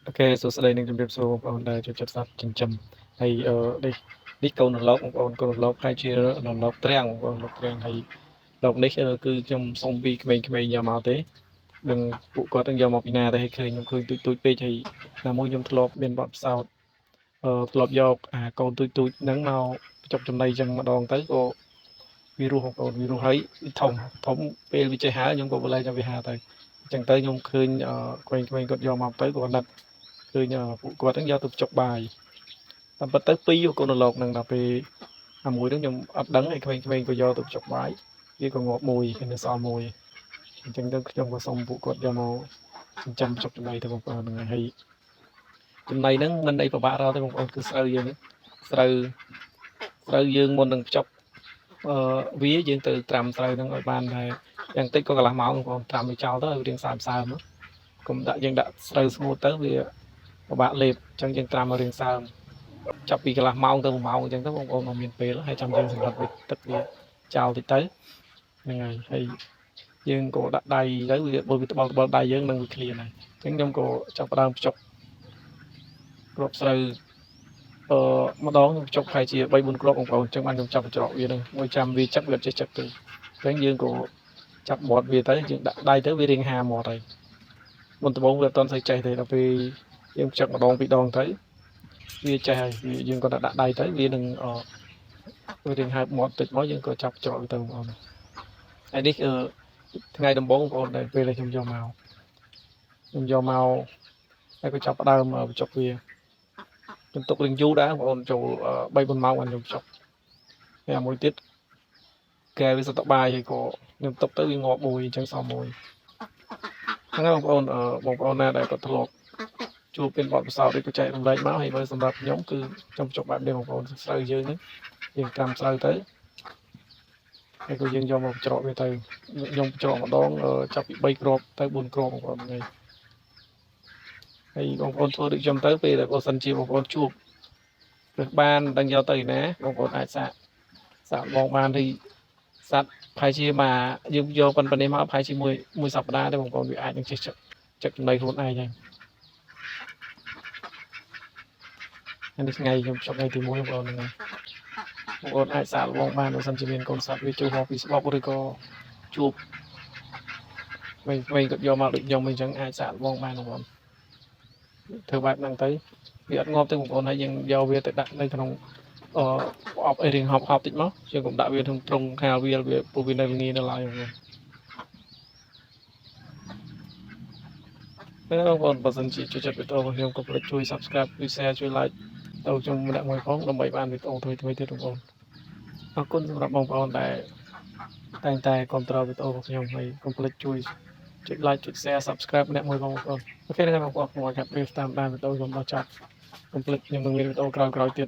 Ok, số sau đâyនឹងជម្រាបសួរបងប្អូនដែលចូលចិត្តសត្វចិញ្ចឹមហើយនេះកូនរលកបងប្អូនកូនរលកហើយជារលកទ្រាំងបងប្អូនរលកទ្រាំងហើយរលកនេះគឺខ្ញុំសុំពីក្មេងៗយកមកទេនឹងពួកគាត់នឹងយកមកពីណាទេហើយឃើញខ្ញុំឃើញទូចពេកហើយណាមួយខ្ញុំធ្លាប់មានបទពិសោធន៍ធ្លាប់យកកូនទូចហ្នឹងមកបញ្ចុកចំណីចឹងម្ដងទៅក៏វារស់បងប្អូនវារស់ហើយធំពេលវាចេះហើរខ្ញុំក៏បលែងឲ្យវាហើរទៅអញ្ចឹងទៅខ្ញុំឃើញក្មេងៗគាត់យកមកទៅក៏ណាត់ឃើញពួកគាត់ហ្នឹងយកទៅចុកបាយតាមពិតទៅ2កូនរលកហ្នឹងដល់ពេលមួយហ្នឹងខ្ញុំអត់ដឹងឯក្មេងៗក៏យកទៅចុកបាយវាក៏ងាប់មួយហើយនៅសល់មួយអញ្ចឹងទៅខ្ញុំក៏សុំពួកគាត់យកមកចិញ្ចឹមចុកចំណីទៅបងប្អូនហ្នឹងហើយចំណីហ្នឹងមិនអីពិបាករកទេបងប្អូនគឺស្រូវយើងស្រូវយើងមុននឹងភ្ចប់វាយើងទៅត្រាំស្រូវហ្នឹងឲ្យបានតែយ៉ាងតិចក៏កន្លះម៉ោងបងប្អូនត្រាំវាចោលទៅឲ្យរៀងសើមៗមកកុំដាក់យើងដាក់ស្រូវស្ងួតទៅវាពិបាកលេបអញ្ចឹងយើងត្រាំឲ្យរៀងសើមចាប់ពីកន្លះម៉ោងទៅ1ម៉ោងអញ្ចឹងទៅបងប្អូនមកមានពេលហើយចាំយើងសម្រាប់ទឹកវាចោលតិចទៅហ្នឹងហើយយើងក៏ដាក់ដៃទៅវាបើវាត្បល់ដៃយើងនឹងវាឃ្លានហើយអញ្ចឹងខ្ញុំក៏ចាប់ផ្ដើមភ្ចុកគ្រាប់ស្រូវម្ដងខ្ញុំចុកប្រហែលជា3 4គ្រាប់បងប្អូនអញ្ចឹងបានខ្ញុំចាប់ច្រកវានឹងមួយចាំវាចឹកវាអត់ចេះចឹកទេអញ្ចឹងយើងក៏ចាប់មាត់វាទៅយើងដាក់ដៃទៅវារៀងហាមាត់ហើយមុនដំបូងវាអត់ទាន់ស្អីចេះទេដល់ពេលយើងចឹកម្ដងពីរដងទៅវាចេះហើយយើងក៏ដាក់ដៃទៅវានឹងវារៀងហើបមាត់តិចមកយើងក៏ចាប់ច្រកវាទៅបងប្អូនហើយនេះថ្ងៃដំបូងបងប្អូនដែលពេលខ្ញុំយកមកហើយក៏ចាប់ផ្ដើមបញ្ចុកវាខ្ញុំទុករៀងយូរដែរបងប្អូនចូល3 4ម៉ោងបានខ្ញុំចុកហើយមួយទៀតកែវាសតបាយហើយក៏ខ្ញុំទុកទៅវាងាប់មួយអញ្ចឹងសល់មួយហ្នឹងហើយបងប្អូនណាដែលគាត់ធ្លាប់ជួបមានបទពិសោធន៍ឬក៏ចែករំលែកមកហើយបើសម្រាប់ខ្ញុំគឺខ្ញុំចុកបែបនេះបងប្អូនស្រូវយើងហ្នឹងយើងត្រាំស្រូវទៅហើយក៏យើងយកមកច្រកវាទៅខ្ញុំច្រកម្ដងចាប់ពី3គ្រាប់ទៅ4គ្រាប់បងប្អូនហើយបងប្អូនធ្វើដូចខ្ញុំទៅពេលដែលបើសិនជាបងប្អូនជួបឬបានដឹងយកទៅណាបងប្អូនអាចសាកបងបានទីសัตว์ប្រហែលជាមកយើងយកប៉ុណ្ណេះមកប្រហែលជាមួយសប្តាហ៍ទេបងប្អូនវាអាចនឹងចេះចឹកចំណីខ្លួនឯងហើយនេះថ្ងៃខ្ញុំចុកថ្ងៃទី1បងប្អូនហ្នឹងបងប្អូនអាចសាកបងបានបើសិនជាមានកូនសត្វវាចូលមកពីស្បប់ឬក៏ជួបវិញគាត់យកមកដូចខ្ញុំអញ្ចឹងអាចសាកបងបានបងប្អូនធ្វើបែបហ្នឹងទៅវាអត់ងាប់ទេបងប្អូនហើយយើងយកវាទៅដាក់នៅក្នុងប្រអប់អីរៀងហប់តិចមកយើងកុំដាក់វាក្នុងត្រង់ខាលវាពួកវានៅងាយនៅឡើយបងប្អូនបើសិនជាចូលចិត្តវីដេអូរបស់ខ្ញុំកុំភ្លេចជួយ Subscribe ជួយ Share ជួយ Like ទៅខ្ញុំម្នាក់មួយផងដើម្បីបានវីដេអូថ្មីៗទៀតបងប្អូនអរគុណសម្រាប់បងប្អូនដែលតែងតែគាំទ្រវីដេអូរបស់ខ្ញុំហើយកុំភ្លេចជួយចុច Like ចុច Share Subscribe ម្នាក់មួយបងប្អូនអូខេហ្នឹងហើយបងប្អូនខ្ញុំអាចកាត់ពេលតាមដានវីដេអូខ្ញុំដល់ចប់កុំភ្លេចខ្ញុំនឹងមានវីដេអូក្រោយៗទៀត